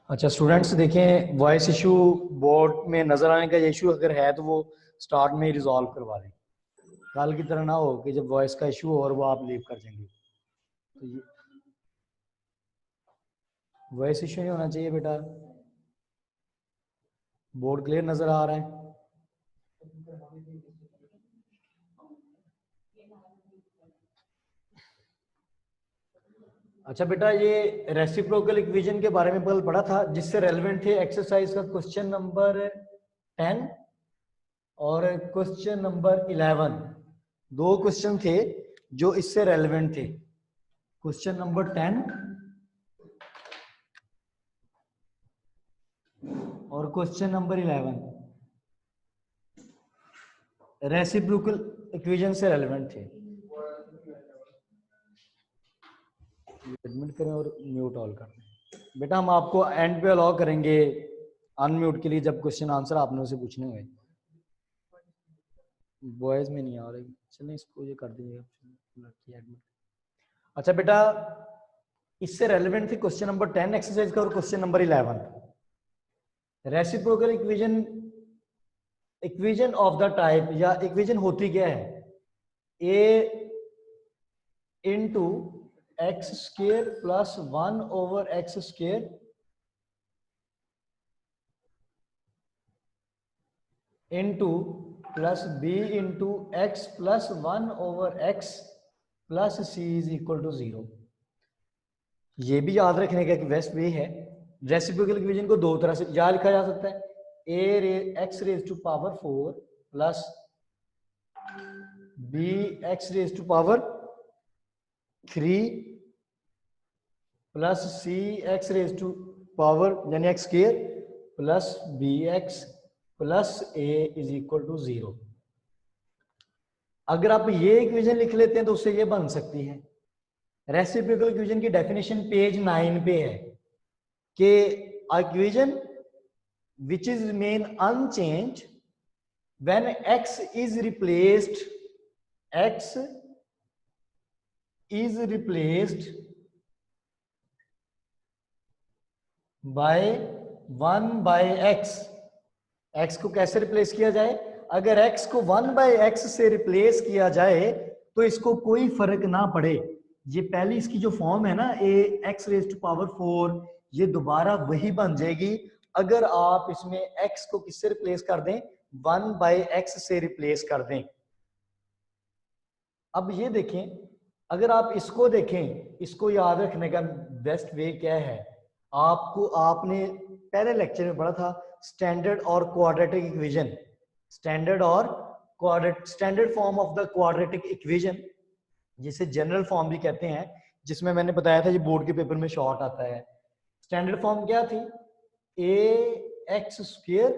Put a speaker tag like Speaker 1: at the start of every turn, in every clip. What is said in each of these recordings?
Speaker 1: अच्छा स्टूडेंट्स देखें, voice issue board में नजर आने का इशू अगर है तो वो स्टार्ट में ही रिजॉल्व करवा दें। कल की तरह ना हो कि जब वॉइस का इशू हो और वो आप लीव कर देंगे। तो ये वॉइस इशू नहीं होना चाहिए बेटा। बोर्ड क्लियर नजर आ रहा है? अच्छा बेटा, ये रेसिप्रोकल इक्वेशन के बारे में कल पढ़ा था, जिससे रेलेवेंट थे एक्सरसाइज का क्वेश्चन नंबर 10 और क्वेश्चन नंबर 11। दो क्वेश्चन थे जो इससे रेलेवेंट थे। क्वेश्चन नंबर 10 और क्वेश्चन नंबर 11 रेसिप्रोकल इक्वेशन से रेलेवेंट थे। एडमिट करें और म्यूट ऑल कर दें। बेटा हम आपको एंड पे अलाउ करेंगे अनम्यूट के लिए जब क्वेश्चन आंसर आपने उसे पूछने हुए। वॉइस में नहीं आ रही, चलिए इसको ये कर दीजिएगा एडमिट। अच्छा बेटा, इससे रेलेवेंट थी क्वेश्चन नंबर 10 एक्सरसाइज का और question number 11। Reciprocal equation, equation of the type या इक्वेशन होती क्या है? A into x square plus 1 over x square into plus b into x plus 1 over x plus c is equal to 0। ये भी याद रखने का कि बेस्ट वे है। रेसिप्रोकल इक्वेशन को दो तरह से या लिखा जा सकता है, x raise to power 4 plus b x raise to power 3 plus c x raise to power यानी x square plus b x plus a is equal to 0। अगर आप ये इक्वेशन लिख लेते हैं तो उससे ये बन सकती है। रेसिप्रोकल इक्वेशन की डेफिनेशन पेज 9 पे है कि equation which is remain unchanged when x is replaced by 1 by x। x को कैसे रिप्लेस किया जाए? अगर x को 1 by x से रिप्लेस किया जाए तो इसको कोई फर्क ना पड़े। ये पहली इसकी जो फॉर्म है ना, ए एक्स रेज टू पावर 4, ये दोबारा वही बन जाएगी अगर आप इसमें x को किससे रिप्लेस कर दें? 1 by x से रिप्लेस कर दें। अब ये देखें, अगर आप इसको देखें, इसको याद रखने का बेस्ट वे क्या है? आपको आपने पहले लेक्चर में पढ़ा था स्टैंडर्ड और quadratic equation, standard form of the quadratic equation, जिसे जनरल फॉर्म भी कहते हैं, जिसमें मैंने बताया था ये बोर्ड के पेपर में शॉर्ट आता है। स्टैंडर्ड फॉर्म क्या थी? A x square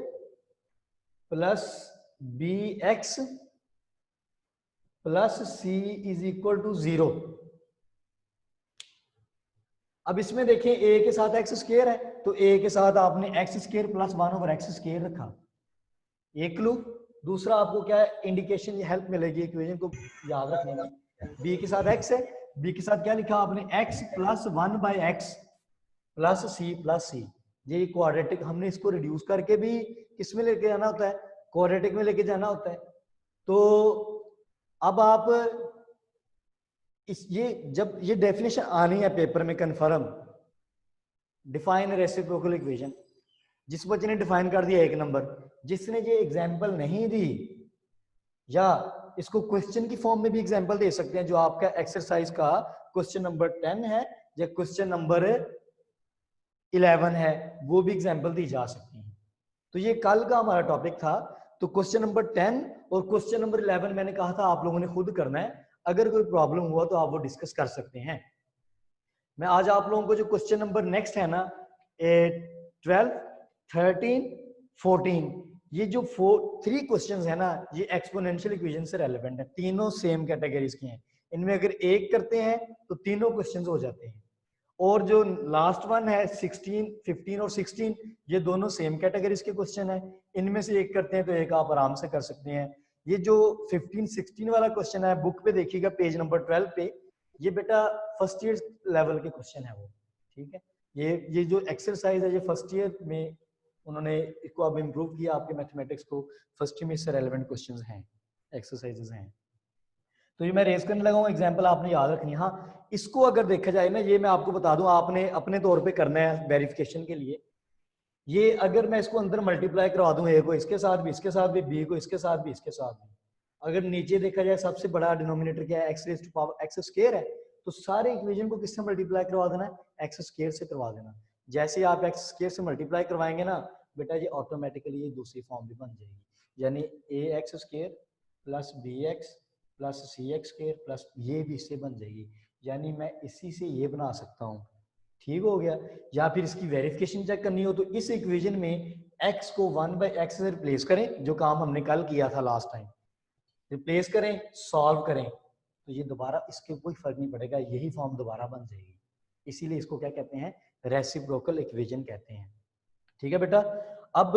Speaker 1: plus b x plus c is equal to 0। अब इसमें देखें a के साथ एक्स स्क्वायर है तो a के साथ आपने x square plus 1 over x square रखा, एक क्लू। दूसरा आपको क्या है, इंडिकेशन, हेल्प मिलेगी इक्वेशन को याद रखने में। b के साथ x है, b के साथ क्या लिखा आपने? x plus 1 by x plus c. ये क्वाड्रेटिक, हमने इसको रिड्यूस करके भी किस में लेके जाना होता है? क्वाड्रेटिक में लेके जाना होता है। तो अब आप ये जब ये डेफिनेशन आनी है पेपर में कंफर्म, डिफाइन रेसिप्रोकल इक्वेशन, जिस बच्चे ने डिफाइन कर दिया 1 नंबर, जिसने ये एग्जांपल नहीं दी, या इसको क्वेश्चन की फॉर्म में भी एग्जांपल दे सकते हैं, जो आपका एक्सरसाइज का क्वेश्चन नंबर 10 है या क्वेश्चन नंबर 11 है, वो भी एग्जांपल दी जा सकती है। तो ये कल का हमारा टॉपिक था। तो क्वेश्चन नंबर 10 और क्वेश्चन नंबर 11 मैंने कहा था आप लोगों ने खुद करना है। अगर कोई प्रॉब्लम हुआ तो आप वो डिस्कस कर सकते हैं। मैं आज आप लोगों को जो क्वेश्चन नंबर नेक्स्ट है ना, 12, 13, 14, ये जो 3 क्वेश्चंस है ना, ये एक्सपोनेंशियल इक्वेशन से रेलेवेंट है। तीनों सेम कैटेगरीज के हैं। इनमें अगर एक करते हैं तो तीनों क्वेश्चंस हो जाते हैं। और जो लास्ट वन है 16, 15 और 16, ये दोनों सेम कैटेगरीज के क्वेश्चन है। इनमें से एक करते हैं तो एक आप आराम से कर सकते हैं। ये जो 15, 16 वाला क्वेश्चन है, बुक पे देखिएगा पेज नंबर 12 पे, ये बेटा फर्स्ट ईयर लेवल के क्वेश्चन है वो, ठीक है, ये जो एक्सरसाइज है ये फर्स्ट ईयर में उन्होंने इसको अब इम्प्रूव किया आपके मैथमेटिक्स को, फर्स्ट ईयर में इससे रेलेवेंट क्वेश्चंस हैं, एक्सरसाइजेस हैं। तो ये मैं रेज करने लगा हूँ, एग्जाम्पल आपने याद रखनी है। हाँ, इसको अगर देखा जाए ना, ये मैं आपको बता दूं, आपने अपने तौर पे करना है वेरिफिकेशन के लिए। ये अगर मैं इसको अंदर मल्टीप्लाई करवा दूं, ए को इसके साथ भी, इसके साथ भी, बी को इसके साथ भी, इसके साथ भी, अगर नीचे देखा जाए सबसे बड़ा डिनोमिनेटर क्या है, x raise to power x square है, तो सारे इक्वेशन को किससे मल्टीप्लाई करवा देना है, एक्स स्क्वायर से करवा देना। जैसे आप एक्स स्क्वायर से मल्टीप्लाई करवाएंगे ना बेटा, ये ऑटोमेटिकली ये दूसरी फॉर्म भी बन जाएगी, यानी a x square plus b x plus c x square plus ये भी इससे बन जाएगी, यानी मैं इसी से ये बना सकता हूँ। ठीक हो गया। या फिर इसकी वेरिफिकेशन चेक करनी हो तो इस इक्वेशन में x को 1/x से रिप्लेस करें, जो काम हमने कल किया था लास्ट टाइम, रिप्लेस करें, सॉल्व करें, तो ये दोबारा इसके कोई फर्क नहीं पड़ेगा, यही फॉर्म दोबारा बन जाएगी। इसीलिए इसको क्या कहते हैं, रेसिप्रोकल इक्वेशन कहते हैं। ठीक है बेटा। अब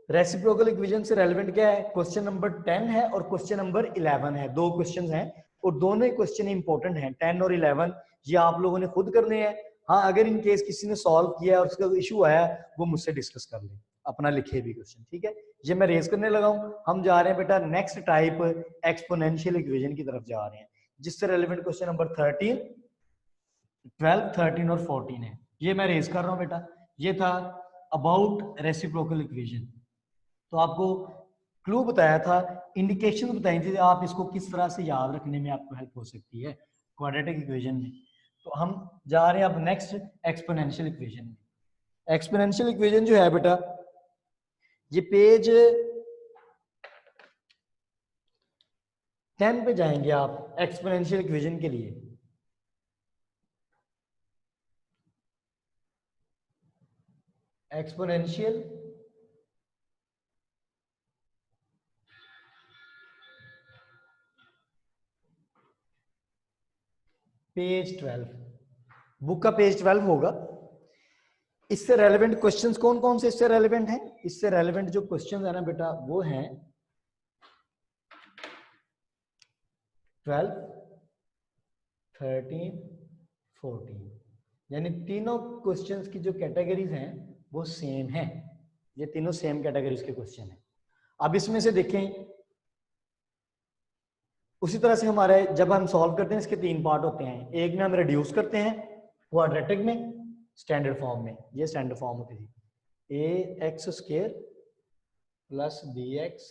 Speaker 1: रेसिप्रोकल इक्वेशन से रेलेवेंट क्या है, क्वेश्चन नंबर 10 है और क्वेश्चन नंबर 11 है, दो क्वेश्चन हैं और दोनों क्वेश्चन इंपॉर्टेंट हैं, 10 और 11। ये आप लोगों ने खुद करने हैं। हाँ, अगर इन केस किसी ने सॉल्व किया और उसका इशू आया, वो मुझसे डिस्कस कर ले, अपना लिखे भी क्वेश्चन। ठीक है, ये मैं रेज करने लगा हूं। हम जा रहे हैं बेटा नेक्स्ट टाइप, एक्सपोनेंशियल इक्वेशन की तरफ जा रहे हैं, जिससे रेलेवेंट क्वेश्चन नंबर 13, 12, 13 और 14 है। ये मैं रेज कर रहा हूं बेटा। ये था अबाउट रेसिप्रोकल इक्वेशन। तो आपको क्लू बताया था, इंडिकेशन बताई थी, आप इसको किस तरह से याद रखने में आपको हेल्प हो सकती है क्वाड्रेटिक इक्वेशन में। तो हम जा रहे हैं अब नेक्स्ट एक्सपोनेंशियल इक्वेशन में। एक्सपोनेंशियल इक्वेशन जो है बेटा, ये पेज 10 पे जाएंगे आप एक्सपोनेंशियल इक्वेशन के लिए। एक्सपोनेंशियल पेज 12, बुक का पेज 12 होगा। इससे रेलेवेंट क्वेश्चंस कौन कौन से इससे रेलेवेंट हैं, इससे रेलेवेंट जो क्वेश्चंस है ना बेटा, वो हैं 12, 13, 14, यानी तीनों क्वेश्चंस की जो कैटेगरीज हैं वो सेम है, ये तीनों सेम कैटेगरीज के क्वेश्चन हैं। अब इसमें से देखें, उसी तरह से हमारे जब हम सॉल्व करते हैं इसके तीन पार्ट होते हैं। एक में हम रिड्यूस करते हैं क्वाड्रेटिक में, स्टैंडर्ड फॉर्म में, ये स्टैंडर्ड फॉर्म होती थी, a x square plus b x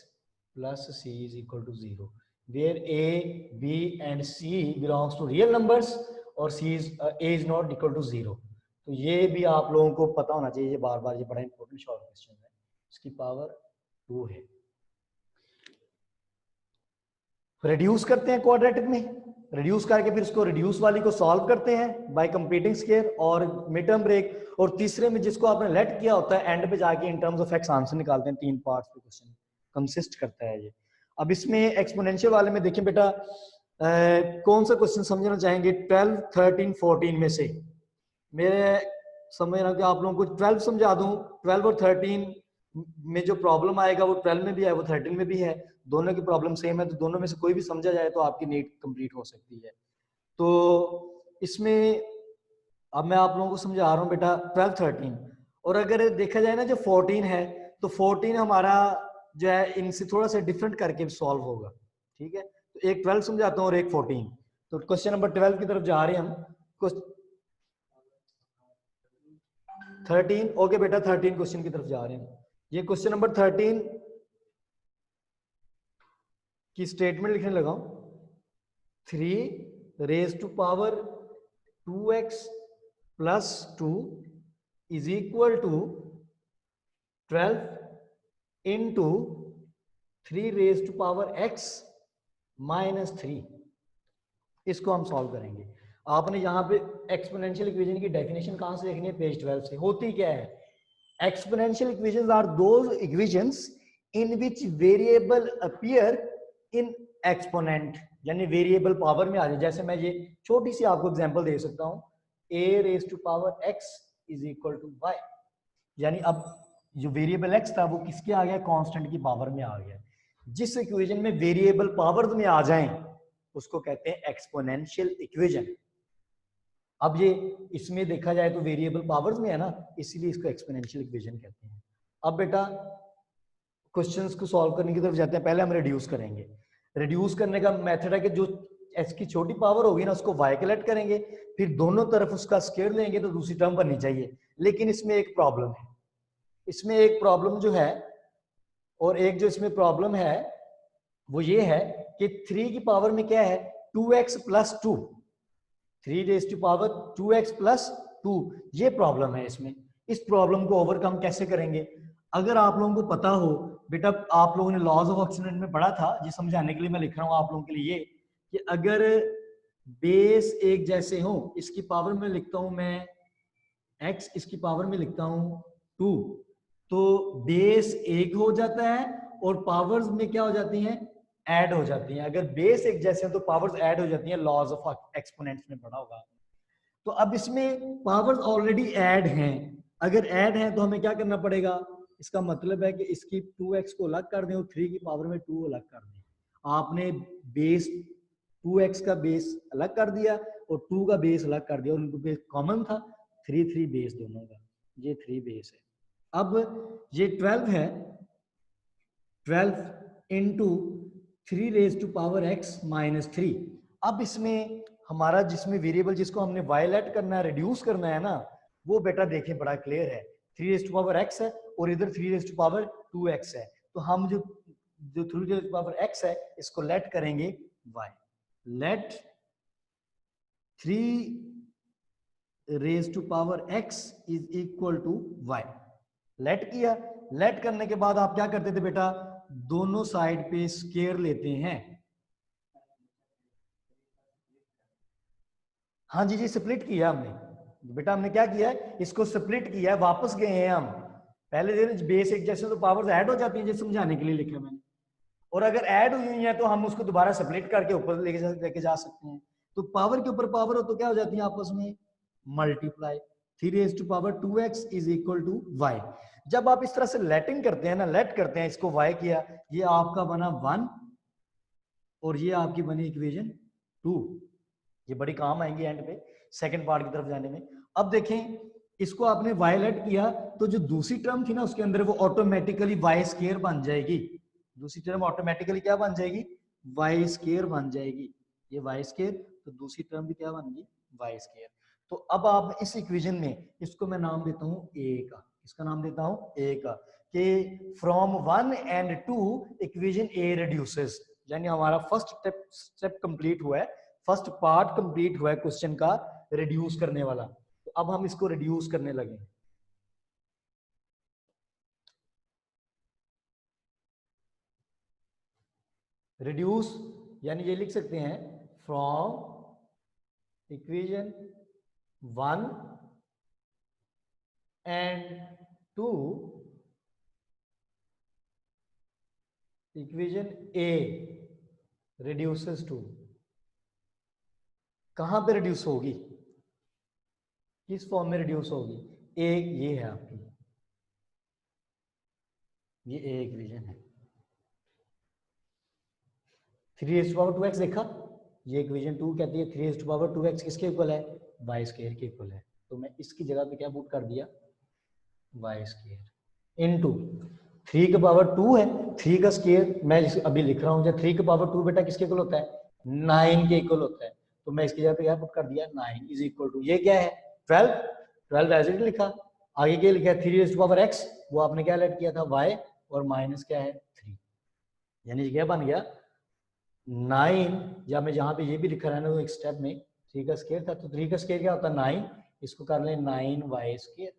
Speaker 1: plus c is equal to 0, where a b and c belongs to real numbers और c is a is not equal to 0। तो ये भी आप लोगों को पता होना चाहिए, ये बार बार, ये बड़ा इंपॉर्टेंट शॉर्ट क्वेश्चन है। इसकी पावर 2 है। रिड्यूस करते हैं क्वाड्रेटिक में, रिड्यूस करके फिर उसको रिड्यूस वाली को सॉल्व करते हैं बाय कंप्लीटिंग स्क्वायर और मिड टर्म ब्रेक, और तीसरे में जिसको आपने लेट किया होता है एंड पे जाके इन टर्म्स ऑफ एक्स आंसर निकालते हैं। तीन पार्ट्स पे क्वेश्चन कंसिस्ट करता है ये। अब इसमें एक्सपोनेंशियल वाले में देखें बेटा, कौन सा क्वेश्चन समझना चाहेंगे 12, 13, 14 में से? मेरे समझ रहा हूँ कि आप लोगों को 12 समझा दूं। 12 और 13 में जो प्रॉब्लम आएगा वो 12 में भी है, वो 13 में भी है, दोनों की प्रॉब्लम सेम है, तो दोनों में से कोई भी समझा जाए तो आपकी नीट कंप्लीट हो सकती है। तो इसमें अब मैं आप लोगों को समझा रहा हूँ बेटा 12, 13, और अगर देखा जाए ना जो 14 है, तो 14 हमारा जो है इनसे थोड़ा सा डिफरेंट करके सॉल्व होगा। ठीक है, तो एक 12 समझाता हूँ और एक 14। तो क्वेश्चन नंबर 12 की तरफ जा रहे हैं हम। 13, ओके बेटा, 13 क्वेश्चन की तरफ जा रहे हैं। ये क्वेश्चन नंबर 13 की स्टेटमेंट लिखने लगा हूं। 3 raise to power 2x plus 2 is equal to 12 into 3 raise to power x minus 3। इसको हम सॉल्व करेंगे। आपने यहाँ पे एक्सपोनेंशियल इक्वेशन की डेफिनेशन कहां से देखनी है, पेज 12 से। होती क्या है, exponential equations are those equations in which variable appear in exponent, यानी वेरिएबल पावर में आ जाए। जैसे मैं ये छोटी सी आपको एग्जांपल दे सकता हूं, a raise to power x is equal to y, यानी अब जो वेरिएबल x था वो किसके आ गया, कांस्टेंट की पावर में आ गया। जिस इक्वेशन में वेरिएबल पावर में आ जाएं उसको कहते हैं एक्सपोनेंशियल इक्वेशन। अब ये इसमें देखा जाए तो वेरिएबल पावर्स में है ना, इसीलिए इसको एक्सपोनेंशियल इक्वेशन कहते हैं। अब बेटा क्वेश्चंस को सॉल्व करने की तरफ जाते हैं। पहले हम रिड्यूस करेंगे। रिड्यूस करने का मेथड है कि जो x की छोटी पावर होगी ना उसको y के लेट करेंगे, फिर दोनों तरफ उसका स्क्वायर लेंगे तो दूसरी टर्म बननी चाहिए। लेकिन इसमें एक प्रॉब्लम है, इसमें एक प्रॉब्लम जो है, और एक जो इसमें प्रॉब्लम है वो ये है कि 3 की पावर में क्या है 2x plus 2, 3 raise to power 2x plus 2, ये प्रॉब्लम है इसमें। इस प्रॉब्लम को ओवरकम कैसे करेंगे? अगर आप लोगों को पता हो बेटा, आप लोगों ने लॉज ऑफ एक्सपोनेंट में पढ़ा था, ये समझाने के लिए मैं लिख रहा हूं आप लोगों के लिए कि अगर बेस एक जैसे हो, इसकी पावर में लिखता हूं मैं x, इसकी पावर में लिखता हूं 2, तो बेस एक हो जाता है और पावर्स में क्या हो जाती हैं, ऐड हो जाती हैं। अगर बेस एक जैसे हो तो पावर्स ऐड हो जाती हैं, लॉज ऑफ एक्सपोनेंट्स में पढ़ा होगा। तो अब इसमें पावर्स ऑलरेडी ऐड हैं, अगर ऐड हैं तो हमें क्या करना पड़ेगा, इसका मतलब है कि इसकी 2x को अलग कर दें और 3 की पावर में 2 अलग कर दें। आपने बेस 2x का बेस अलग कर दिया और 2 का बेस अलग कर दिया, और उनको बेस कॉमन था, 3 बेस दोनों का, ये 3 बेस है। अब ये 12 है, 12 into 3 raise to power x minus 3। अब इसमें हमारा जिसमें वेरिएबल जिसको हमने वायलेट करना है, रिड्यूस करना है ना, वो बेटा देखें बड़ा क्लियर है, 3 रेज टू पावर x है और इधर 3 रेज टू पावर 2x है। तो हम जो 3 रेज टू पावर x है इसको लेट करेंगे y, let 3 raise to power x is equal to y। Let किया, लेट करने के बाद आप क्या करते थे बेटा, दोनों साइड पे स्क्वायर लेते हैं। हाँ जी जी, स्प्लिट किया हमने बेटा, हमने क्या किया है, इसको स्प्लिट किया है, वापस गए हैं हम। पहले दिन बेस एक जैसे तो पावर्स ऐड हो जाती है, जैसे समझाने के लिए लिखा मैंने, और अगर ऐड हुई है तो हम उसको दोबारा स्प्लिट करके ऊपर लेके जा सकते हैं। तो पावर के ऊपर पावर हो तो क्या हो जाती है आपस में, multiply. 3 raise to power 2x is equal to y। जब आप इस तरह से लेटिंग करते हैं ना, लेट करते हैं, इसको y किया, ये आपका बना 1 और ये आपकी बनी इक्वेशन 2। ये बड़ी काम आएंगी एंड पे सेकंड पार्ट की तरफ जाने में। अब देखें, इसको आपने y लेट किया तो जो दूसरी टर्म थी ना उसके अंदर वो ऑटोमेटिकली y स्क्वायर बन जाएगी। दूसरी टर्म ऑटोमेटिकली क्या बन जाएगी, y स्क्वायर बन जाएगी। ये y स्क्वायर, तो दूसरी टर्म भी क्या बन गई, y स्क्वायर। तो अब आप इस इक्वेशन में इसको मैं नाम देता हूं a का, इसका नाम देता हूं a का, कि from 1 and 2 equation a reduces, यानी हमारा फर्स्ट स्टेप कंप्लीट हुआ है, फर्स्ट पार्ट कंप्लीट हुआ है क्वेश्चन का, रिड्यूस करने वाला। तो अब हम इसको रिड्यूस करने लगे। रिड्यूस यानी ये लिख सकते हैं, from equation 1 and 2 equation A reduces to. कहां पे रिड्यूस होगी, किस फॉर्म में रिड्यूस होगी, ए, ये है आपकी, ये ए इक्वेशन है। 3 रेज़ टू पावर 2x देखा, ये इक्वेशन 2 कहती है 3 रेज़ टू पावर 2x किसके इक्वल है, y स्क्वायर के इक्वल है। तो मैं इसकी जगह पे क्या पुट कर दिया, y स्क्वायर इनटू 3 का पावर 2 है, 3 का स्क्वायर मैं अभी लिख रहा हूं, जब 3 का पावर 2 बेटा किसके इक्वल होता है, 9 के इक्वल होता है। तो मैं इसकी जगह पे क्या पुट कर दिया, 9 इज इक्वल टू, ये क्या है 12, 12 एज इट लिखा, आगे क्या लिखा है 3 रेज़ टू पावर x, वो आपने क्या लेट किया था y, और माइनस क्या है 3, यानी क्या बन गया 9, या मैं जहां पे ये भी लिखा रहना एक स्टेप में 3 का स्क्वायर था, तो 3 का स्क्वायर क्या होता है 9, इसको कर लें 9y स्क्वायर,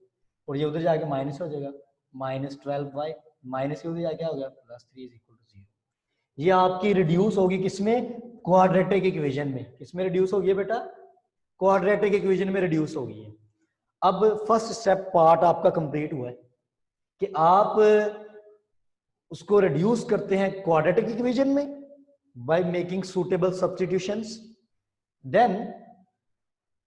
Speaker 1: और ये उधर जाके माइनस हो जाएगा, माइनस 12y, माइनस के उधर जाके क्या हो गया प्लस 3 इज इक्वल टू 0। ये आपकी रिड्यूस होगी किसमें, क्वाड्रेटिक इक्वेशन में। किसमें रिड्यूस होगी बेटा, क्वाड्रेटिक इक्वेशन में रिड्यूस होगी है। अब फर्स्ट स्टेप पार्ट आपका कंप्लीट हुआ है कि आप उसको रिड्यूस करते हैं क्वाड्रेटिक इक्वेशन में by making suitable substitutions, then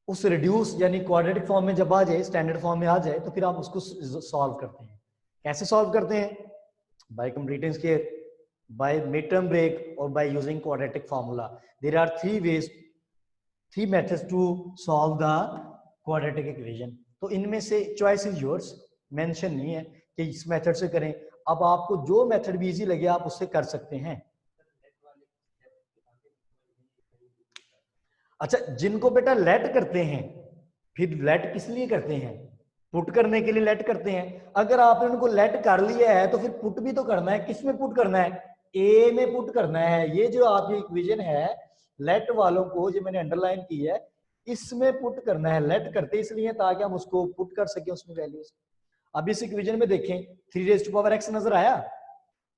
Speaker 1: उस रिड्यूस यानी क्वाड्रेटिक फॉर्म में जब आ जाए, स्टैंडर्ड फॉर्म में आ जाए, तो फिर आप उसको सॉल्व करते हैं। कैसे सॉल्व करते हैं, by completing square, by mid term break, और by using quadratic formula. There are 3 ways 3 methods to solve the quadratic equation. तो इनमें से चॉइस इज योर्स, मेंशन नहीं है कि इस मेथड से करें, अब आपको जो मेथड भी इजी लगे आप उससे कर सकते हैं। अच्छा, जिनको बेटा लेट करते हैं, फिर लेट किस लिए करते हैं? पुट करने के लिए लेट करते हैं। अगर आपने उनको लेट कर लिया है तो फिर पुट भी तो करना है। किस में पुट करना है? ए में पुट करना है। ये जो आपकी इक्वेशन है लेट वालों को, जो मैंने अंडरलाइन की है, इसमें पुट करना है। लेट करते इसलिए ताकि हम उसको पुट कर सके उसमें वैल्यूज। अब इस इक्वेशन में देखें 3 रेज़ टू पावर x नजर आया,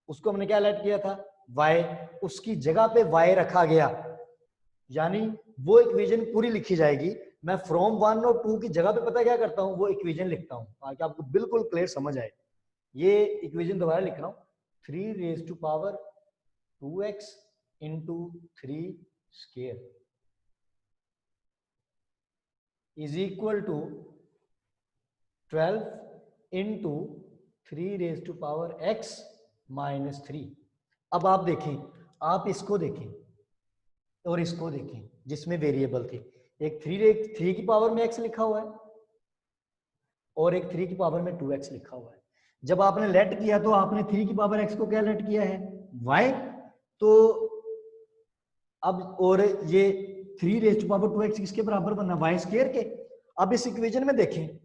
Speaker 1: उसको हमने क्या लेट किया था? y, उसकी जगह पे y रखा गया, यानी वो इक्वेशन पूरी लिखी जाएगी। मैं फ्रॉम 1 और 2 की जगह पे पता क्या करता हूं, वो इक्वेशन लिखता हूं ताकि आपको बिल्कुल क्लियर समझ आए। ये इक्वेशन दोबारा लिख रहा हूं, 3 raise to power 2x into 3 square is equal to 12 into 3 raise to power x minus 3। अब आप देखें, आप इसको देखें और इसको देखें जिसमें वेरिएबल थे। एक 3 की पावर में x लिखा हुआ है और एक 3 की पावर में 2x लिखा हुआ है। जब आपने लेट किया तो आपने 3 की पावर x को क्या लेट किया है? y। तो अब और ये 3 रेज़ टू पावर 2x किसके बराबर बनना? y स्क्वायर के। अब इस इक्वेशन में देखें,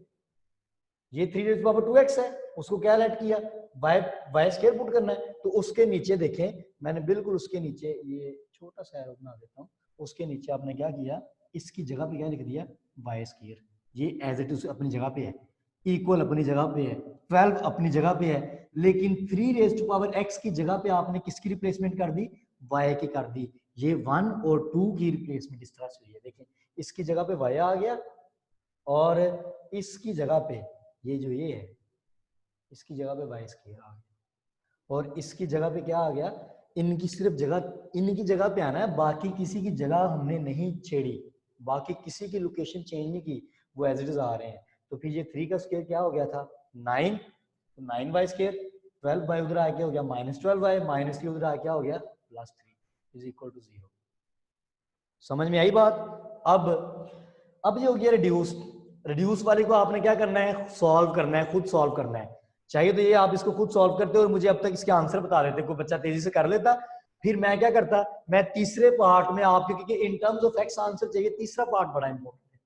Speaker 1: ये 3 रेज़ टू पावर 2x है, उसको क्या लेट किया? y स्क्वायर पुट करना है। तो उसके नीचे देखें, मैंने बिल्कुल उसके नीचे ये छोटा सा एरो बना देता हूं, उसके नीचे आपने क्या किया, इसकी जगह पे क्या लिख दिया? y square. ये एज इट इज अपनी जगह पे है, इक्वल अपनी जगह पे है, 12 अपनी जगह पे है, लेकिन 3 रेज़ टू पावर x की जगह पे आपने किसकी रिप्लेसमेंट कर दी? y की कर दी। ये 1 और 2 की रिप्लेसमेंट इस तरह से हुई है। देखें, इसकी जगह पे y आ गया और इसकी जगह पे ये जो ये है, इसकी जगह पे y स्क्वायर आ गया और इसकी जगह पे क्या आ गया? इनकी सिर्फ जगह, इनकी जगह पे आना है, बाकी किसी की जगह हमने नहीं छेड़ी, बाकी किसी की लोकेशन चेंज नहीं की, वो एज इट इज आ रहे हैं। तो फिर ये 3 का स्क्वायर क्या हो गया था? 9, तो 9y स्क्वायर, 12y उधर आके हो गया -12y, माइनस 3 उधर आके क्या हो गया? +3 इज इक्वल टू 0। समझ में आई बात? अब ये हो गया रिड्यूस। रिड्यूस वाले को आपने क्या करना है? सॉल्व करना है, खुद सॉल्व करना है। चाहिए तो ये आप इसको खुद सॉल्व करते और मुझे अब तक इसके आंसर बता देते, कोई बच्चा तेजी से कर लेता। फिर मैं क्या करता, मैं तीसरे पार्ट में आपके, क्योंकि इन टर्म्स ऑफ एक्स आंसर चाहिए, तीसरा पार्ट बड़ा इंपॉर्टेंट है।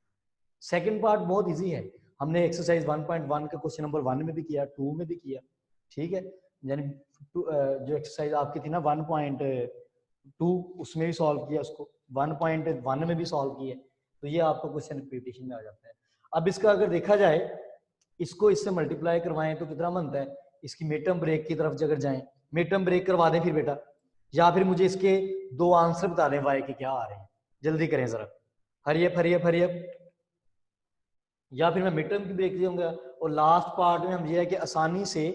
Speaker 1: सेकंड पार्ट बहुत इजी है, हमने एक्सरसाइज 1.1 का क्वेश्चन नंबर 1 में भी किया, 2 में भी किया, ठीक है। यानी जो एक्सरसाइज आपकी थी ना 1.2, उसमें भी सॉल्व किया, उसको 1.1 में भी सॉल्व किया। तो ये आपको क्वेश्चन रिपीटेशन में आ जाता है। अब इसका अगर देखा जाए, इसको इससे मल्टीप्लाई करवाएं तो कितना बनता है? इसकी मिड टर्म ब्रेक की तरफ अगर जाएं, मिड टर्म ब्रेक करवा दें फिर बेटा, या फिर मुझे इसके 2 आंसर बता दें वाई के क्या आ रहे हैं, जल्दी करें जरा, हरियप हरियप हरियप। या फिर मैं मिड टर्म की ब्रेक दूंगा और लास्ट पार्ट में हम ये है कि आसानी से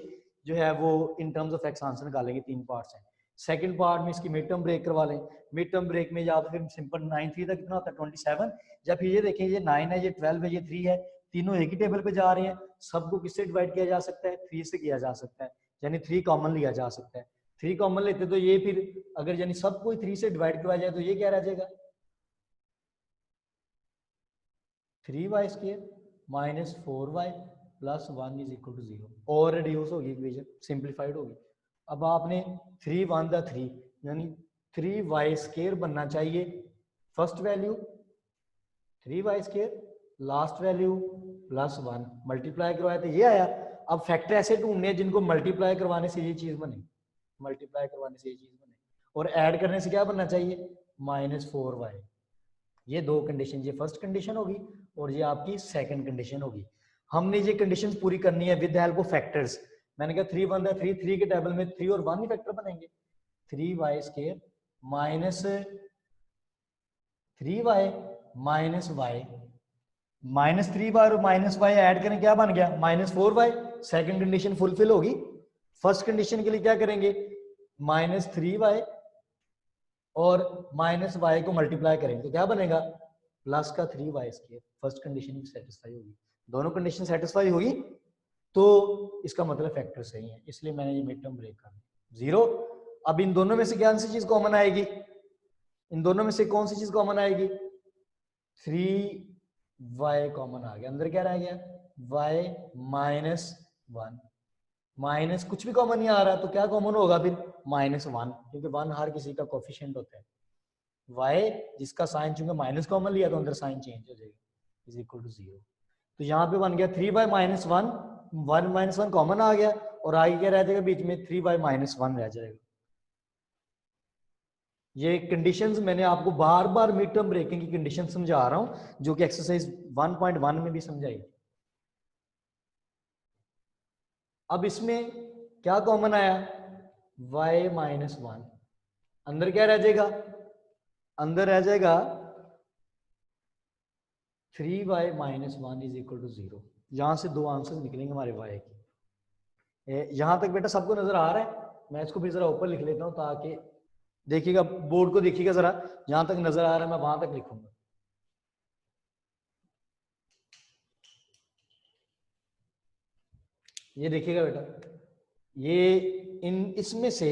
Speaker 1: जो है वो इन टर्म्स ऑफ एक्स आंसर निकालेंगे। 3 पार्ट्स हैं, सेकंड पार्ट में इसकी मिड टर्म ब्रेक करवा लें। मिड टर्म ब्रेक में या तो फिर सिंपल 9 3 तक कितना होता है 27, या फिर ये देखें ये 9 है, ये 12 है, ये 3 है, तीनों एक ही टेबल पे जा रहे हैं, सबको किससे डिवाइड किया जा सकता है? 3 से किया जा सकता है, यानी 3 कॉमन लिया जा सकता है। 3 कॉमन लेते तो ये फिर अगर यानी सब कोई 3 से डिवाइड करवाया जाए तो ये क्या रह जाएगा? 3y square minus 4y plus 1 is equal to 0, और रिड्यूस होगी इक्वेशन, सिंप्लीफाइड होगी। अब आपने 3 1 दा 3 यानी 3y स्क्वायर बनना चाहिए, first value 3y square, last value plus 1, multiply करवाया तो ये आया। अब फैक्टर ऐसे ढूंढने हैं जिनको मल्टीप्लाई करवाने से ये चीज बने, मल्टीप्लाई करवाने से ये चीज बने, और ऐड करने से क्या बनना चाहिए? -4y। ये 2 कंडीशन, ये फर्स्ट कंडीशन होगी और ये आपकी सेकंड कंडीशन होगी। हमने ये कंडीशंस पूरी करनी है विद हेल्प ऑफ फैक्टर्स। मैंने कहा 3 1 3 3 के टेबल में 3 और 1 ही फैक्टर बनेंगे। 3y square minus 3y minus y, minus 3y और माइनस y ऐड करें क्या बन गया? -4y। सेकंड कंडीशन फुलफिल होगी। फर्स्ट कंडीशन के लिए क्या करेंगे? -3y और -y को मल्टीप्लाई करेंगे तो क्या बनेगा? प्लस का 3y square. First condition satisfy होगी, दोनों कंडीशन सेटिस्फाई होगी तो इसका मतलब फैक्टर सही है, इसलिए मैंने ये मिड टर्म ब्रेक कर दिया 0। अब इन दोनों में से कौन सी चीज कॉमन आएगी? इन दोनों में से कौन सी चीज कॉमन आएगी? 3y कॉमन आ गया, अंदर क्या रह गया y-1, माइनस कुछ भी कॉमन नहीं आ रहा तो क्या कॉमन होगा फिर -1, क्योंकि 1 हर किसी का कोफिशिएंट होता है। y जिसका साइन चूंकि माइनस कॉमन लिया तो अंदर साइन चेंज हो जाएगा, इज इक्वल टू 0। तो यहाँ पे बन गया 3y-1, 1 कॉमन आ गया और आगे क्या रह जाएगा बीच में 3y-1 रह जाएगा। ये कंडीशंस मैंने आपको बार बार मिड टर्म ब्रेकिंग की कंडीशन समझा रहा हूं जो कि एक्सरसाइज 1.1 में भी समझाई। अब इसमें क्या कॉमन आया y-1, अंदर क्या रह जाएगा, अंदर रह जाएगा 3y-1 इज इक्वल टू 0। यहां से दो आंसर निकलेंगे हमारे y के। यहां तक बेटा सबको नजर आ रहा है? मैं इसको फिर जरा ऊपर लिख लेता हूं ताकि देखिएगा, बोर्ड को देखिएगा जरा, जहां तक नजर आ रहा है मैं वहां तक लिखूंगा। ये देखिएगा बेटा, ये इसमें से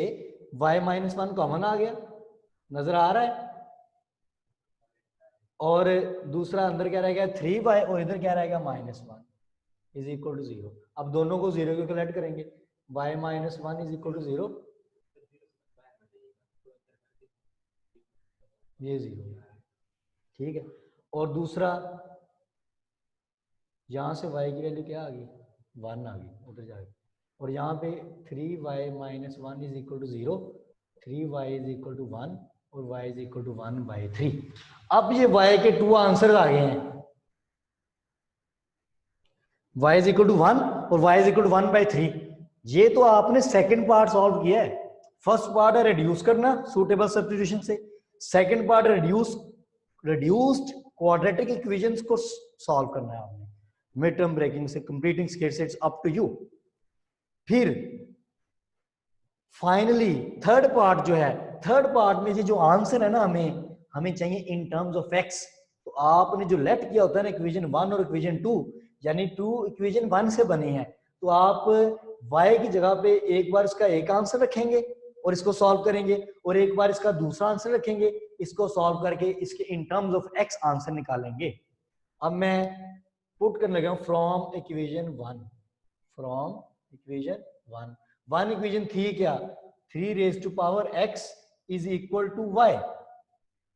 Speaker 1: y-1 कॉमन आ गया, नजर आ रहा है, और दूसरा अंदर क्या रह गया 3y और इधर क्या रहेगा -1 इज इक्वल टू 0। अब दोनों को 0 के कलेक्ट करेंगे, y-1 इज इक्वल टू 0, ये 0, ठीक है। और दूसरा यहां से y की वैल्यू क्या आ गई 1 आ गई, उधर जाएगी, और यहाँ पे 3y-1 is equal to 0, 3y is equal to 1 और y इज इक्वल टू 1/3। अब ये y के 2 आंसर आ गए हैं, y इज इक्वल टू 1 और y इज इक्वल टू 1/3। ये तो आपने सेकंड पार्ट सॉल्व किया है। फर्स्ट पार्ट है रिड्यूस करना सूटेबल सब्स्टिट्यूशन से, second part reduced quadratic equations को सॉल्व करना है आपने मिड टर्म ब्रेकिंग से, completing square sets up to you. फिर फाइनली थर्ड पार्ट जो है, थर्ड पार्ट में जो आंसर है ना हमें चाहिए इन टर्म्स ऑफ एक्स। तो आपने जो लेट किया होता है ना इक्वेशन 1 और इक्वेशन 2, यानी 2 इक्वेशन 1 से बने हैं, तो आप y की जगह पे एक बार इसका एक आंसर रखेंगे और इसको सॉल्व करेंगे, और एक बार इसका दूसरा आंसर रखेंगे, इसको सॉल्व करके इसके in terms of x answer निकालेंगे। अब मैं पुट करने लगा हूं from equation 1, from equation 1 equation थी क्या 3 raise to power x is equal to y,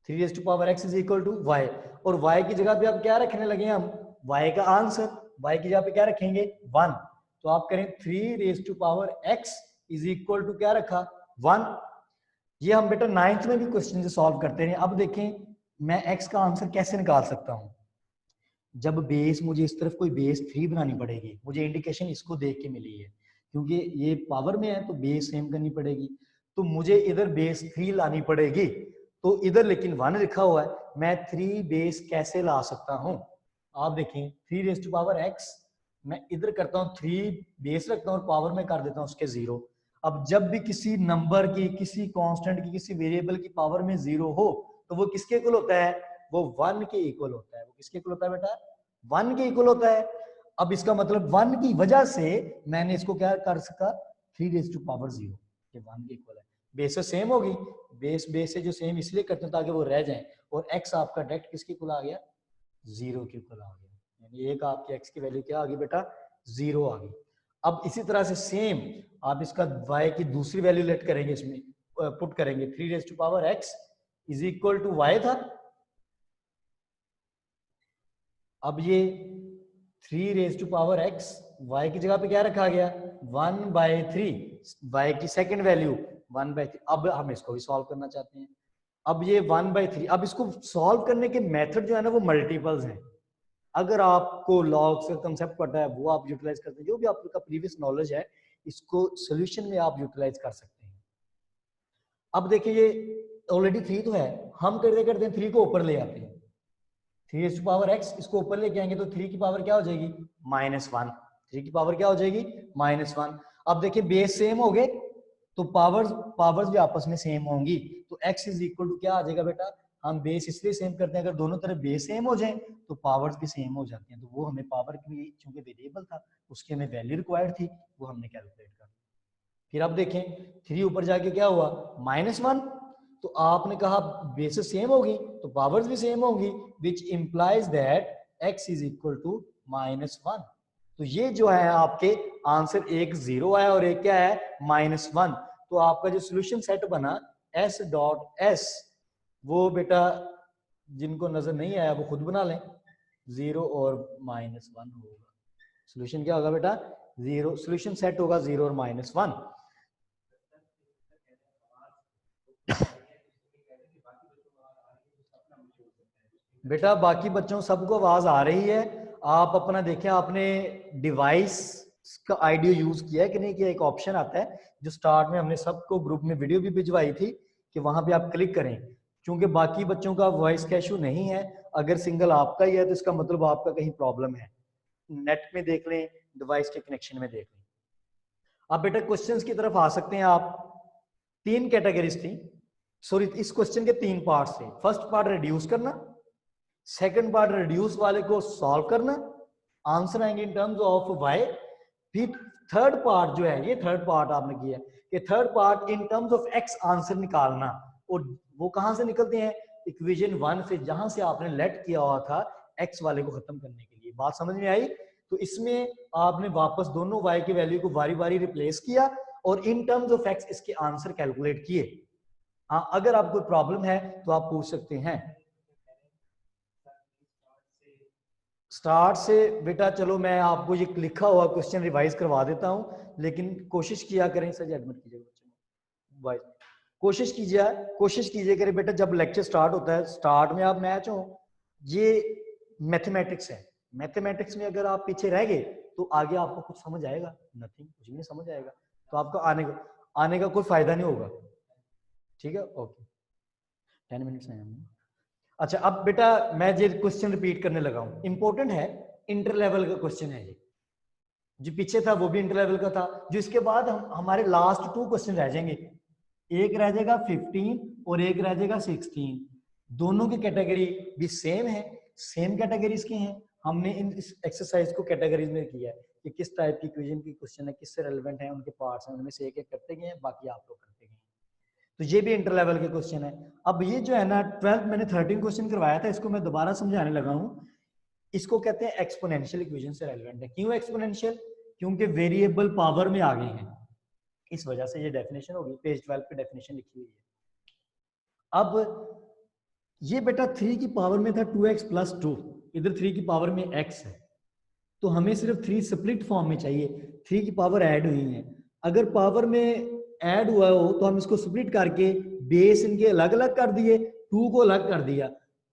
Speaker 1: 3 raise to power x is equal to y, और y की जगह पे आप क्या रखने लगे हम y का आंसर, y की जगह पे क्या रखेंगे 1, तो आप करें 3 raise to power x is equal to क्या रखा 1। ये हम बेटा 9th में भी क्वेश्चन से सॉल्व करते हैं। अब देखें मैं x का आंसर कैसे निकाल सकता हूं, जब बेस मुझे इस तरफ कोई बेस 3 बनानी पड़ेगी, मुझे इंडिकेशन इसको देख के मिली है क्योंकि ये पावर में है तो बेस सेम करनी पड़ेगी, तो मुझे इधर बेस 3 लानी पड़ेगी, तो इधर लेकिन 1 लिखा हुआ है, मैं 3 बेस कैसे ला सकता हूं। आप देखें 3 रेज टू पावर x, मैं इधर करता हूं 3 बेस रखता हूं और पावर में कर देता हूं उसके 0। अब जब भी किसी नंबर की, किसी कांस्टेंट की, किसी वेरिएबल की पावर में 0 हो तो वो किसके इक्वल होता है, वो 1 के इक्वल होता है। वो किसके इक्वल होता है बेटा 1 के इक्वल होता है। अब इसका मतलब 1 की वजह से मैंने इसको क्या कर सका 3 रेज टू पावर 0, ये 1 के इक्वल है। बेस से सेम होगी, बेस से जो सेम इसलिए करते हैं ताकि वो रह जाए, और x आपका डायरेक्ट किसके इक्वल आ गया 0 के इक्वल आ गया, यानी एक आपकी x की वैल्यू क्या आ गई बेटा 0 आ गई। अब इसी तरह से सेम आप इसका y की दूसरी वैल्यू लेट करेंगे, इसमें पुट करेंगे 3 raise to power x is equal to y था, अब ये 3 raise to power x y की जगह पे क्या रखा गया 1/3, y की सेकंड वैल्यू 1/3। अब हम इसको भी सॉल्व करना चाहते हैं, अब ये 1/3, अब इसको सॉल्व करने के मेथड जो है ना वो मल्टीपल्स हैं। अगर आपको लॉग्स का कंसेप्ट पता है वो आप यूटिलाइज करते हैं, जो भी आपका प्रीवियस नॉलेज है इसको सॉल्यूशन में आप यूटिलाइज कर सकते हैं। अब देखिए ये ऑलरेडी 3 तो है, हम करते हैं 3 को ऊपर ले आते हैं, 3 रेज़ टू पावर x, इसको ऊपर लेके आएंगे तो 3 की पावर क्या हो जाएगी -1, 3 की पावर क्या हो जाएगी -1। अब देखिए बेस सेम हो गए तो पावर्स भी आपस में सेम होंगी, तो x इज इक्वल टू क्या आ जाएगा बेटा, हम बेस इसलिए सेम करते हैं अगर दोनों तरफ बेस सेम हो जाए तो पावर्स भी सेम हो जाती हैं, तो वो हमें पावर की चूंकि वेरिएबल था उसकी हमें वैल्यू रिक्वायर्ड थी, वो हमने कैलकुलेट कर। फिर अब देखें 3 ऊपर जाके क्या हुआ -1, तो आपने कहा बेसिस सेम होगी तो पावर्स भी सेम होंगी, which implies that x is equal to -1। तो ये जो है आपके आंसर, एक 0 है और एक क्या है -1। तो आपका जो सोल्यूशन सेट बना S.S, वो बेटा जिनको नजर नहीं आया वो खुद बना लें, 0 और -1 होगा। सोल्यूशन क्या होगा बेटा, 0, सोल्यूशन सेट होगा 0 और -1। बेटा बाकी बच्चों सबको आवाज आ रही है, आप अपना देखें, आपने डिवाइस का आईडियो यूज किया है कि नहीं किया। एक ऑप्शन आता है जो स्टार्ट में हमने सबको ग्रुप में वीडियो भी भिजवाई थी कि वहां पे आप क्लिक करें, क्योंकि बाकी बच्चों का वॉइस का इशू नहीं है। अगर सिंगल आपका ही है तो इसका मतलब आपका कहीं प्रॉब्लम है। नेट में देख लें, डिवाइस के कनेक्शन में देख लें। अब बेटा क्वेश्चंस की तरफ आ सकते हैं आप। 3 कैटेगरीज थी, सॉरी इस क्वेश्चन के 3 पार्ट थे। फर्स्ट पार्ट रिड्यूस करना, सेकंड पार्ट रिड्यूस वाले को सॉल्व करना, आंसर आएंगे इन टर्म्स ऑफ वाई। फिर थर्ड पार्ट जो है, ये थर्ड पार्ट आपने किया कि third part in terms of x answer निकालना। और वो कहां से निकलते हैं, इक्वेशन 1 से, जहां से आपने लेट किया हुआ था एक्स वाले को खत्म करने के लिए। बात समझ में आई? तो इसमें आपने वापस दोनों वाई की वैल्यू को बारी बारी रिप्लेस किया और इन टर्म्स ऑफ एक्स इसके आंसर कैलकुलेट किए। हाँ, अगर आपको कोई प्रॉब्लम है तो आप पूछ सकते हैं। स्टार्ट से बेटा चलो मैं आपको ये लिखा हुआ क्वेश्चन रिवाइज करवा देता हूं, लेकिन कोशिश किया करें, सर एडमिट कीजिए बच्चों, कोशिश कीजिए करें बेटा, जब लेक्चर स्टार्ट होता है स्टार्ट में आप मैच हो, ये मैथमेटिक्स है, मैथमेटिक्स में अगर आप पीछे रह गए तो आगे आपको कुछ समझ आएगा नथिंग, कुछ भी नहीं समझ आएगा, तो आपका आने का कोई फायदा नहीं होगा। ठीक है, ओके 10 मिनट्स हैं। अच्छा अब बेटा मैं ये क्वेश्चन रिपीट करने लगा हूं, इंपॉर्टेंट है, इंटर लेवल का क्वेश्चन है ये। जो पीछे था वो भी इंटर लेवल का था, जो इसके बाद हमारे लास्ट 2 क्वेश्चन रह जाएंगे, एक रह जाएगा 15 और एक रह जाएगा 16। दोनों की कैटेगरी भी सेम है, सेम कैटेगरीज के हैं। हमने इन इस एक्सरसाइज को कैटेगरीज में किया है कि किस टाइप की क्वेश्चन की क्वेश्चन है, किससे रेलेवेंट है, उनके पार्ट्स हैं, उनमें से एक एक करते गए हैं, बाकी आप लोग करते गए। तो ये भी इंटर लेवल के क्वेश्चन है। अब ये जो है ना 12 मैंने 13 क्वेश्चन करवाया था, इसको मैं दोबारा समझाने लगा हूं। इसको कहते हैं एक्सपोनेंशियल इक्वेशन से रेलेवेंट है। क्यों एक्सपोनेंशियल? क्योंकि वेरिएबल पावर में आ गए हैं, इस वजह से ये डेफिनेशन होगी। पेज 12 पे डेफिनेशन लिखी हुई है। अब ये बेटा 3 की पावर में था 2x प्लस 2, इधर 3 की पावर में x है, तो हमें सिर्फ 3 स्प्लिट फॉर्म में चाहिए। 3 की पावर ऐड हुई है, अगर पावर में ऐड हुआ हो तो हम इसको स्प्लिट करके बेस इनके अलग अलग कर दिए, 2 को अलग कर दिया।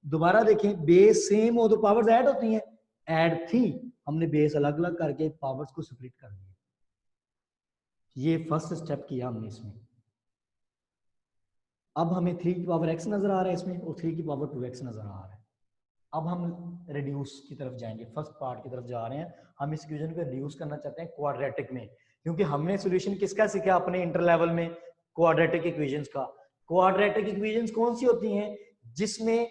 Speaker 1: दोबारा देखें, बेस सेम हो तो पावर्स ऐड होती हैं, ऐड थी, हमने बेस अलग अलग करके पावर्स को स्प्लिट कर दिया। ये फर्स्ट स्टेप किया हमने इसमें। अब हमें 3 की पावर x नजर आ रहा है इसमें और 3 की पावर 2x नजर आ रहा है। अब हम रिड्यूस की तरफ जाएंगे, फर्स्ट पार्ट की तरफ जा रहे हैं। हम इस इक्वेशन को रिड्यूस करना चाहते हैं क्वाड्रेटिक में, क्योंकि हमने सॉल्यूशन किसका सीखा अपने इंटर लेवल में, क्वाड्रेटिक इक्वेशंस का। क्वाड्रेटिक इक्वेशंस कौन सी होती हैं? जिसमें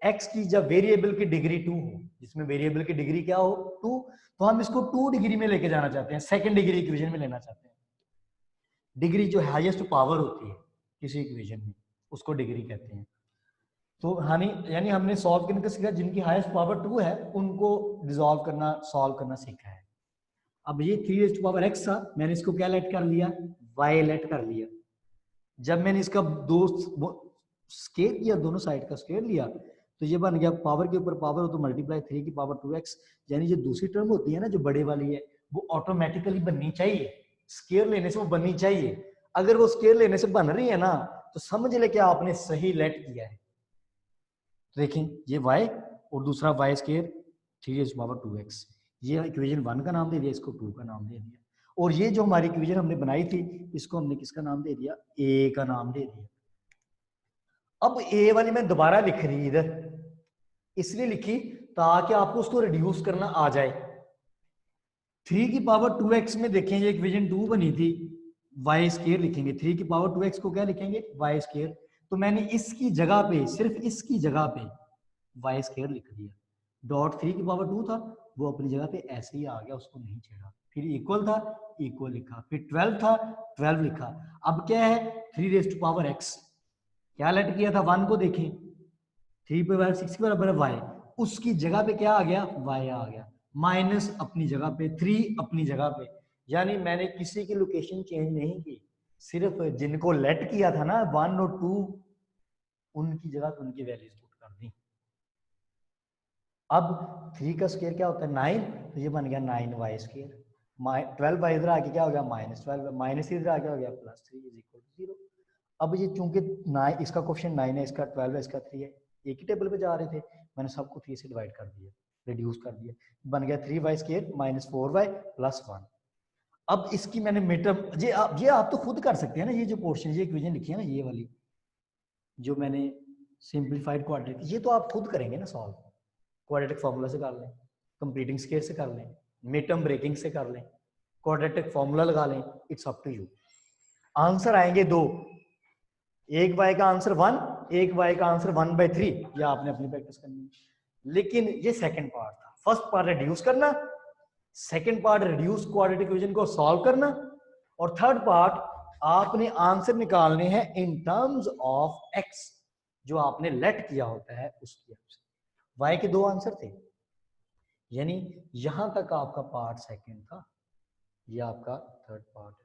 Speaker 1: x की जब वेरिएबल की डिग्री 2 हो, जिसमें वेरिएबल की डिग्री क्या हो 2, तो हम इसको 2 डिग्री में लेके जाना चाहते हैं, सेकंड डिग्री इक्वेशन में लेना चाहते हैं। डिग्री जो हाईएस्ट पावर होती है किसी इक्वेशन में, उसको डिग्री कहते हैं। तो यानी हमने सॉल्व करने का सीखा, जिनकी हाईएस्ट पावर 2 है उनको डिसॉल्व करना, सॉल्व करना सीखा है। अब ये 3 पावर x था, मैंने इसको क्या लेट कर लिया, y लेट कर लिया। जब मैंने इसका दो स्केयर किया, दोनों साइड का स्केयर लिया, तो ये बन गया पावर के ऊपर पावर हो तो मल्टीप्लाई 3 की पावर 2x। यानी जो दूसरी टर्म होती है ना जो बड़े वाली है, वो ऑटोमेटिकली बननी चाहिए, स्केयर लेने से वो बननी चाहिए। अगर वो स्केयर लेने से बन रही है ना, तो समझ ले कि आपने सही लेट किया है। तो देखें ये y और दूसरा y स्केयर 3 ये इक्वेशन 1 का नाम दे दिया, इसको 2 का नाम दे दिया। और ये जो हमारी इक्वेशन हमने बनाई थी, इसको हमने किसका नाम दे दिया, a का नाम दे दिया। अब a वाली मैं दोबारा लिख रही इधर, इसलिए लिखी ताकि आपको उसको रिड्यूस करना आ जाए। 3 की पावर 2x में देखें ये इक्वेशन 2 बनी थी, y स्केयर लिखेंगे, 3 की पावर 2x को क्या लिखेंगे, y स्केयर। तो मैंने इसकी जगह पे, सिर्फ इसकी जगह पे y स्केयर लिख दिया। डॉट 3 की पावर 2 था, वो अपनी जगह पे ऐसे ही आ गया, उसको नहीं छेड़ा। फिर इक्वल था, इक्वल लिखा, फिर 12 था, 12 लिखा। अब क्या है 3 रेज़ टू पावर x, क्या लेट किया था, 1 को देखें, 3 पे वाई 6 के बराबर है वाई, उसकी जगह पे क्या आ गया, वाई आ गया, माइनस अपनी जगह पे, 3 अपनी जगह पे, यानी मैंने किसी की लोकेशन चेंज नहीं की, सिर्फ जिनको लेट किया था ना 1 और 2 उनकी जगह पे उनकी वैल्यूज पुट कर दी। अब 3 का स्क्वायर क्या होता है 9, तो ये बन गया 9y स्क्वायर, 12y इधर आके क्या हो गया -12, माइनस इधर आके हो गया +3 इज इक्वल टू 0। अब ये चूंकि 9 इसका क्वेश्चन 9 है, इसका 12 है, इसका 3 है, एक ही टेबल पे जा रहे थे, मैंने सबको 3 से डिवाइड कर दिया, रिड्यूस कर दिया, बन गया 3y स्क्वायर -4y + 1। अब इसकी मैंने मीटर, ये आप तो खुद कर सकते हैं ना, ये जो पोर्शन, ये इक्वेशन लिखी है ना, ये वाली जो मैंने सिंपलीफाइड क्वाड्रेटिक, ये तो आप खुद करेंगे ना सॉल्व, क्वाड्रेटिक फार्मूला से कर लें, कंप्लीटिंग स्क्वायर से कर लें, मिड टर्म ब्रेकिंग से कर लें, क्वाड्रेटिक फार्मूला लगा लें, it's up to you. Answer आएंगे 2, एक y का आंसर 1, एक y का आंसर 1/3, ये आपने अपनी प्रैक्टिस करनी है। लेकिन ये सेकंड पार्ट था, फर्स्ट पार्ट रिड्यूस करना, second part reduce quadratic equation को सॉल्व करना, और थर्ड पार्ट आपने आंसर निकालने हैं इन टर्म्स ऑफ x, जो आपने लेट किया होता है उसकी। y के 2 आंसर थे, यानी यहां तक आपका पार्ट सेकंड था, ये आपका थर्ड पार्ट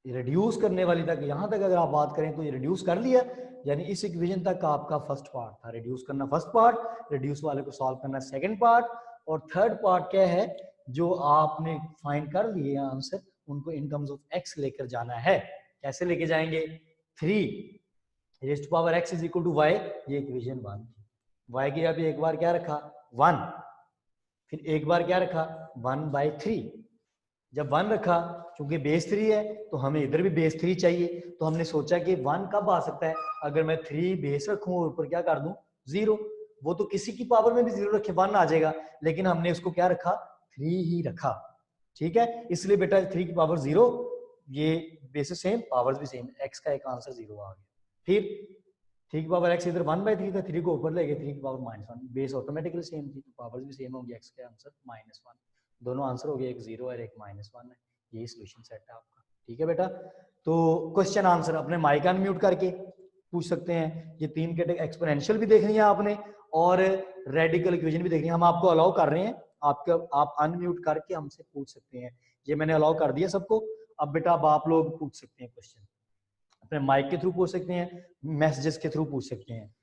Speaker 1: है। रिड्यूस करने वाली तक, यहां तक अगर आप बात करें तो ये रिड्यूस कर लिया, यानी इस इक्वेशन तक आपका फर्स्ट पार्ट था, रिड्यूस करना फर्स्ट पार्ट, रिड्यूस वाले को सॉल्व करना सेकंड पार्ट, और थर्ड पार्ट क्या है, जो आपने फाइंड कर लिए आंसर, उनको इन टर्म्स ऑफ x लेकर जाना है। कैसे लेके जाएंगे, 3 raised to power x is equal to y, ये इक्वेशन 1, y की जगह एक बार क्या रखा 1, फिर एक बार क्या रखा 1/3, जब 1 रखा, चूंकि बेस 3 है तो हमें इधर भी बेस 3 चाहिए, तो हमने सोचा कि 1 कब आ सकता है, अगर मैं 3 बेस रखूं और ऊपर क्या कर दूं 0, वो तो किसी की पावर में भी 0 रखे 1 आ जाएगा, लेकिन हमने उसको क्या रखा 3 ही रखा, ठीक है। इसलिए बेटा 3 की पावर 0, ये बेसिस सेम, पावर्स भी सेम, x का एक आंसर 0 आ गया। फिर 3 की पावर x इधर 1/3 था, 3 को ऊपर ले गए, 3 की पावर -1, बेस ऑटोमेटिकली सेम थी, तो पावर्स भी सेम होंगी, x का आंसर -1, दोनों आंसर हो गए, एक 0 और एक -1 है, यही सॉल्यूशन सेट है आपका, ठीक है बेटा। तो क्वेश्चन आंसर अपने माइक अनम्यूट करके पूछ सकते हैं, ये 3 कैटेगरी एक्सपोनेंशियल भी देखनी है आपने और रेडिकल इक्वेशन भी देखनी है, हम आपको अलाउ कर रहे हैं, आप अनम्यूट करके हमसे पूछ सकते हैं, ये मैंने अलाउ कर दिया सबको। अब बेटा अब आप लोग पूछ सकते हैं क्वेश्चन, अपने माइक के थ्रू पूछ सकते हैं, मैसेजेस के थ्रू पूछ सकते हैं।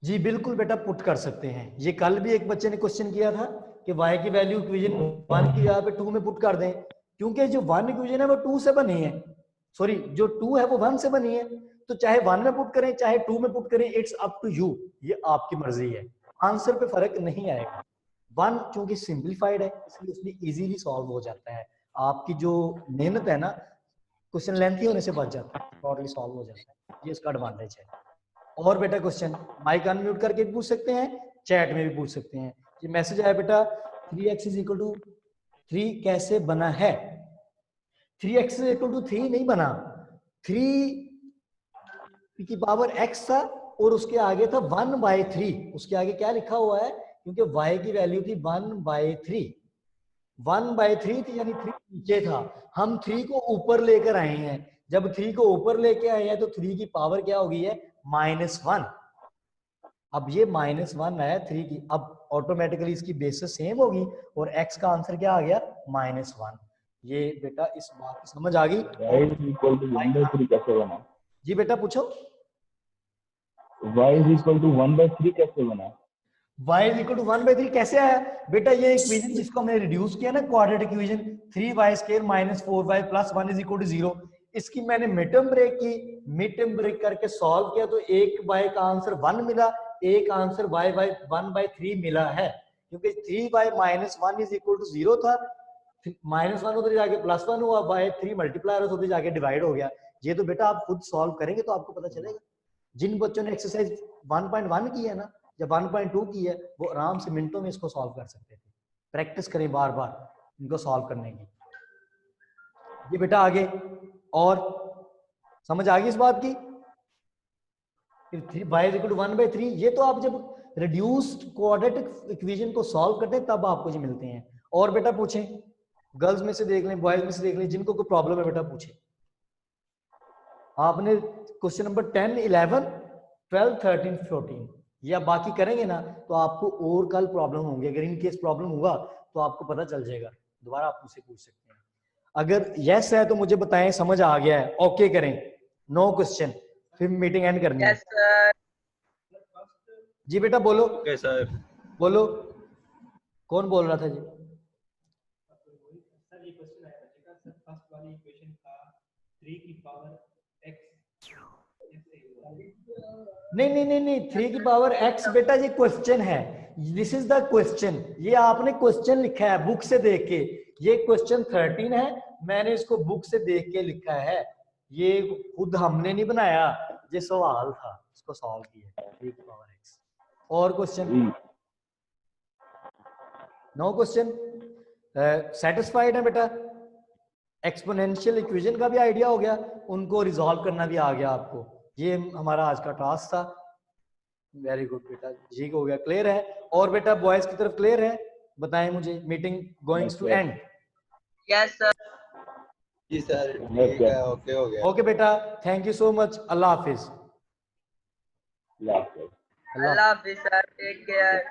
Speaker 1: जी बिल्कुल बेटा पुट कर सकते हैं, ये कल भी एक बच्चे ने क्वेश्चन किया था कि y की वैल्यू इक्वेशन 1 की जगह पे 2 में पुट कर दें, क्योंकि जो 1 इक्वेशन है वो 2 से बनी है, सॉरी जो 2 है वो 1 से बनी है, तो चाहे 1 में पुट करें चाहे 2 में पुट करें, इट्स अप टू यू, ये आपकी मर्जी है, आंसर पे फर्क नहीं आएगा। 1 चूंकि सिंप्लीफाइड है इसलिए उसमें इजीली सॉल्व हो जाता है, आपकी जो मेहनत है ना क्वेश्चन लेंथी होने से बच जाता है, शॉर्टली सॉल्व हो जाता है, ये इसका एडवांटेज है। और बेटा क्वेश्चन माइक अनम्यूट करके पूछ सकते हैं, चैट में भी पूछ सकते हैं। ये मैसेज आया बेटा 3x इज इक्वल टू 3 कैसे बना है, 3x इज इक्वल टू 3 नहीं बना, 3 की पावर x था और उसके आगे था 1/3, उसके आगे क्या लिखा हुआ है, क्योंकि y की वैल्यू थी 1/3, 1/3 थी, यानी 3 नीचे था, हम 3 को ऊपर लेकर आए हैं, जब 3 को ऊपर लेके आए हैं तो 3 की पावर क्या हो गई है -1, अब ये -1 आया 3 की, अब ऑटोमेटिकली इसकी बेसिस सेम होगी और x का आंसर क्या आ गया -1। ये बेटा इस बात की समझ आ गई।
Speaker 2: y is equal to 1/3 कैसे बना,
Speaker 1: जी बेटा पूछो,
Speaker 2: y is equal to 1/3 कैसे बना,
Speaker 1: y is equal to 1/3 कैसे आया बेटा, ये इक्वेशन जिसको हमने रिड्यूस किया ना quadratic equation 3y square -4y + 1 is equal to 0, इसकी मैंने मिड टर्म ब्रेक की, मिड टर्म ब्रेक करके सॉल्व किया तो एक y का आंसर 1 मिला, एक आंसर y 1/3 मिला है, क्योंकि 3y -1 इज इक्वल टू 0 था, -1 उधर जाके +1 हुआ, बाय 3 मल्टीप्लाई उधर जाके डिवाइड हो गया। ये तो बेटा आप खुद सॉल्व करेंगे तो आपको पता चलेगा, जिन बच्चों ने एक्सरसाइज 1.1 की है ना या 1.2 की है वो आराम से मिनटों में इसको सॉल्व कर सकते थे, प्रैक्टिस करें बार बार इनको सॉल्व करने की। ये बेटा आगे और समझ आ गई इस बात की, 1/3, ये तो आप जब रिड्यूस्ड क्वाड्रेटिक इक्वेशन को सॉल्व करते हैं तब आपको ये मिलते हैं। और बेटा पूछें गर्ल्स में से देख लें, बॉयज में से देख लें, जिनको कोई प्रॉब्लम है बेटा पूछे। आपने क्वेश्चन नंबर 10, 11, 12, 13, 14 या बाकी करेंगे ना तो आपको और कल प्रॉब्लम होंगी। अगर इन केस प्रॉब्लम हुआ तो आपको पता चल जाएगा, दोबारा आप मुझसे पूछ सकते हैं। अगर यस है तो मुझे बताएं समझ आ गया है, ओके करें, नो क्वेश्चन, फिर मीटिंग एंड करनी है।
Speaker 3: Yes sir.
Speaker 1: जी बेटा बोलो।
Speaker 4: Okay sir.
Speaker 1: बोलो, कौन बोल रहा था जी?
Speaker 5: सर ये क्वेश्चन आया बच्चे का, सर फर्स्ट वाली इक्वेशन का 3 की पावर x
Speaker 1: नहीं 3 की पावर x बेटा ये क्वेश्चन है, दिस इज द क्वेश्चन। ये आपने क्वेश्चन लिखा है बुक से देख के, ये क्वेश्चन 13 है, मैंने इसको बुक से देख के लिखा है, ये खुद हमने नहीं बनाया, ये सवाल था, इसको सॉल्व किया 3 की पावर x। और क्वेश्चन? नो क्वेश्चन, सेटिस्फाइड है बेटा? एक्सपोनेंशियल इक्वेशन का भी आइडिया हो गया, उनको रिजॉल्व करना भी आ गया आपको। ये हमारा आज का टास्क था। वेरी गुड बेटा, जी हो गया, क्लियर है? और बेटा बॉयज की तरफ क्लियर है? बताएं मुझे, meeting goings to end.
Speaker 3: Yes sir.
Speaker 4: जी सर ठीक है, ओके हो गया।
Speaker 1: ओके बेटा, थैंक यू सो मच, अल्लाह हाफिज।
Speaker 3: अल्लाह हाफिज सर, टेक केयर।